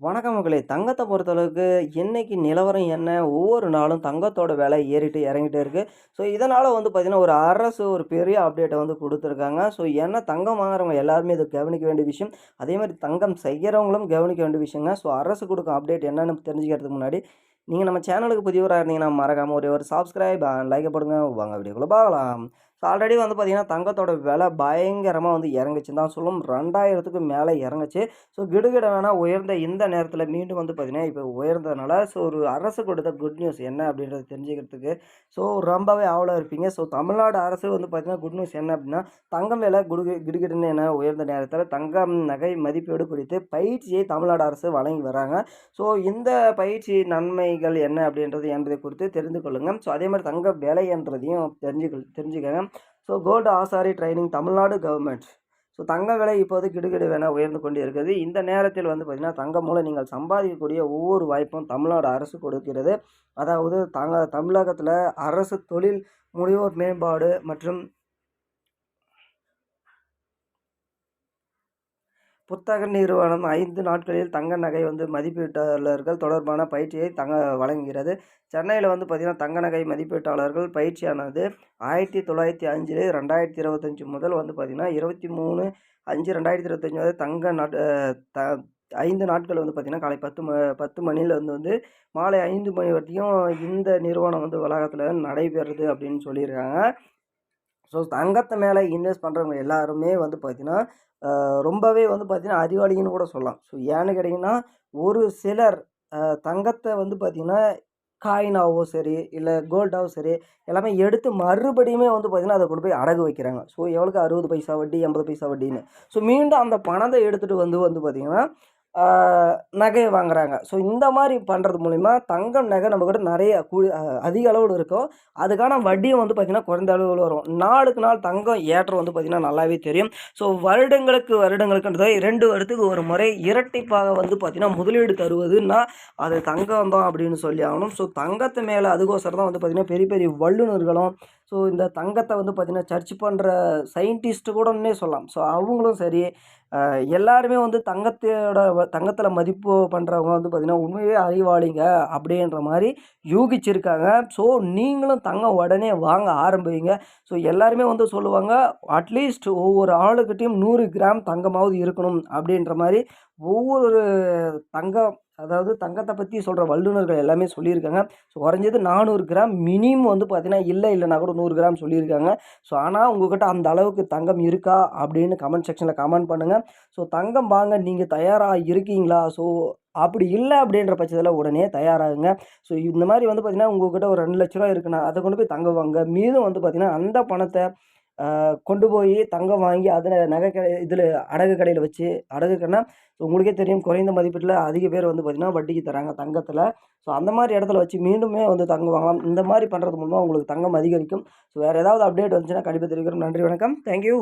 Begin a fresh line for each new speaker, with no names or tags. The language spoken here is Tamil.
வணக்கம் மக்களே! தங்கத்த பொறுத்தளவுக்கு இன்னைக்கு நிலவரம் என்ன? ஒவ்வொரு நாளும் தங்கத்தோட விலை ஏறிட்டு இறங்கிட்டே இருக்கு. ஸோ, இதனால வந்து பார்த்தீங்கன்னா, அரசு ஒரு பெரிய அப்டேட்ட குடுத்துருக்காங்க. ஸோ, ஏன்னா தங்கம் வாங்குறவங்க எல்லாருமே இத கவனிக்க வேண்டிய விஷயம். அதேமாரி தங்கம் செய்யறவங்களும் கவனிக்க வேண்டிய விஷயங்க. ஸோ, அரசு குடுக்கும் அப்டேட் என்னன்னு தெரிஞ்சுக்கிறதுக்கு முன்னாடி, நீங்க நம்ம சேனலுக்கு புதியவரா இருந்தீங்கன்னா, மறக்காம ஒரே ஒரு சப்ஸ்கிரைப் லைக்க போடுங்க. வாங்க வீடியோக்குள்ள பார்க்கலாம். ஸோ, ஆல்ரெடி வந்து பார்த்தீங்கன்னா, தங்கத்தோட விலை பயங்கரமா இறங்குச்சுன்னு தான் சொல்லணும். 2000க்கு மேல இறங்குச்சு. ஸோ கிடுகிடன உயர்ந்த இந்த நேரத்தில மீண்டும் வந்து பார்த்தீங்கன்னா, இப்போ உயர்ந்ததுனால ஸோ ஒரு அரசு கொடுத்த குட் நியூஸ் என்ன அப்படின்றத தெரிஞ்சுக்கிறதுக்கு ஸோ ரொம்பவே ஆவலா இருப்பீங்க. ஸோ தமிழ்நாடு அரசு வந்து பார்த்தீங்கன்னா, குட் நியூஸ் என்ன அப்படின்னா, தங்கம் விலை கிடுகிடுன்னு என உயர்ந்த நேரத்தில தங்கம் நகை மதிப்பீடு குறித்து பயிற்சியை தமிழ்நாடு அரசு வழங்கி வராங்க. ஸோ இந்த பயிற்சி நன்மைகள் என்ன அப்படின்றது என்பதை குறித்து தெரிந்து கொள்ளுங்க. ஸோ அதேமாதிரி தங்க விலை என்றதையும் தெரிஞ்சுக்கங்க. ஸோ கோல்டு ஆசாரி ட்ரெய்னிங் தமிழ்நாடு கவர்மெண்ட். ஸோ தங்க விலை இப்போது கிடுகிடுவென உயர்ந்து கொண்டு இருக்குது. இந்த நேரத்தில் வந்து பார்த்தீங்கன்னா, தங்கம் மூலம் நீங்கள் சம்பாதிக்கக்கூடிய ஒவ்வொரு வாய்ப்பும் தமிழ்நாடு அரசு கொடுக்கிறது. அதாவது தமிழகத்தில அரசு தொழில் முனைவோர் மேம்பாடு மற்றும் புத்தக நிறுவனம் 5 நாட்களில் தங்க நகை மதிப்பீட்டாளர்கள் தொடர்பான பயிற்சியை வழங்குகிறது. சென்னையில வந்து பார்த்தீங்கன்னா, தங்க நகை மதிப்பீட்டாளர்கள் பயிற்சியானது 1905 2025 முதல் வந்து பார்த்தீங்கன்னா, 23/5/2025 வரை தங்க நாட் த 5 நாட்கள் வந்து பார்த்தீங்கன்னா, காலை 10 மணிலேருந்து மாலை 5 மணி வரைக்கும் இந்த நிறுவனம் வளாகத்தில நடைபெறுது அப்படின்னு சொல்லியிருக்காங்க. ஸோ தங்கத்து மேலே இன்வெஸ்ட் பண்ணுறவங்க எல்லாருமே வந்து பார்த்தீங்கன்னா, ரொம்பவே வந்து பார்த்தீங்கன்னா, அறிவாளிகன்னு கூட சொல்லலாம். ஸோ ஏன்னு கேட்டிங்கன்னா, ஒரு சிலர் தங்கத்த வந்து பார்த்தீங்கன்னா, காயினாவோ சரி, இல்ல கோல்டாவோ சரி, எல்லாமே எடுத்து மறுபடியுமே வந்து பார்த்தீங்கன்னா, அத கொண்டு போய் அடகு வைக்கிறாங்க. ஸோ எவ்வளோக்கு 60 பைசா வட்டி, 80 பைசா வட்டின்னு. ஸோ மீண்டும் அந்த பணத்த எடுத்துட்டு வந்து பார்த்தீங்கன்னா, ஆ நகைய வாங்குறாங்க. ஸோ இந்த மாரி பண்றது மூலியமா தங்கம் நகை நம்மகிட்ட நெறைய அதிக அளவுல இருக்கும். அதுக்கான வட்டியும் வந்து பார்த்தீங்கன்னா, குறைந்த அளவுல வரும். நாளுக்கு நாள் தங்கம் ஏற்றம் வந்து பார்த்தீங்கன்னா, நல்லாவே தெரியும். ஸோ வருடங்களுக்குன்றது 2 வருடத்துக்கு ஒரு முறை இரட்டிப்பாக வந்து பார்த்தீங்கன்னா, முதலீடு தருவதுன்னா, அது தங்கம் தான் அப்படின்னு சொல்லி ஆகணும். ஸோ தங்கத்து மேல அதுக்கோசரம் தான் வந்து பார்த்தீங்கன்னா, பெரிய பெரிய வல்லுனர்களும், ஸோ இந்த தங்கத்த வந்து பார்த்தீங்கன்னா, சர்ச் பண்ற சயின்டிஸ்ட் கூடன்னே சொல்லலாம். ஸோ அவங்களும் சரி, எல்லாருமே தங்கத்தில மதிப்பு பண்றவங்க வந்து பார்த்தீங்கன்னா, உண்மையாவே அறிவாளிங்க அப்படின்ற மாரி யூகிச்சிருக்காங்க. ஸோ நீங்களும் தங்கம் உடனே வாங்க ஆரம்பிங்க. ஸோ எல்லாருமே சொல்லுவாங்க, அட்லீஸ்ட் ஒவ்வொரு ஆளுகிட்டயும் 100 கிராம் தங்கமாவது இருக்கணும் அப்படின்ற மாரி ஒவ்வொரு தங்கம் அதாவது தங்கத்த பத்தி சொல்ற வல்லுனர்கள் எல்லாமே சொல்லியிருக்காங்க. ஸோ குறைஞ்சது 400 கிராம் மினிமம் வந்து பார்த்தீங்கன்னா, இல்லன்னா கூட 100 கிராம் சொல்லியிருக்காங்க. ஸோ ஆனா உங்ககிட்ட அந்த அளவுக்கு தங்கம் இருக்கா அப்படின்னு கமெண்ட் செக்ஷன்ல கமெண்ட் பண்ணுங்க. ஸோ தங்கம் வாங்க நீங்க தயாரா இருக்கீங்களா? ஸோ அப்படி இல்ல அப்படின்ற பட்சத்தில உடனே தயாராகுங்க. ஸோ இந்த மாரி வந்து பார்த்தீங்கன்னா, உங்ககிட்ட ஒரு ரூ. 2,00,000 இருக்குன்னா, அத கொண்டு போய் தங்கம் வாங்குங்க. மீதம் வந்து பார்த்தீங்கன்னா, அந்த பணத்த கொண்டு போய் தங்கம் வாங்கி அதில நகை கடை இதில அடகு கடையில வச்சு அடகு கடைனா உங்களுக்கே தெரியும், குறைந்த மதிப்பீட்டில அதிக பேர் வந்து பார்த்தீங்கன்னா, வட்டிக்கு தராங்க தங்கத்தில. ஸோ அந்த மாரி இடத்துல வச்சு மீண்டுமே தங்கம் வாங்கலாம். இந்த மாரி பண்றது மூலமா உங்களுக்கு தங்கம் அதிகரிக்கும். ஸோ வேற ஏதாவது அப்டேட் வந்துச்சுன்னா கண்டிப்பா தெரிவிக்கிறோம். நன்றி, வணக்கம். Thank you.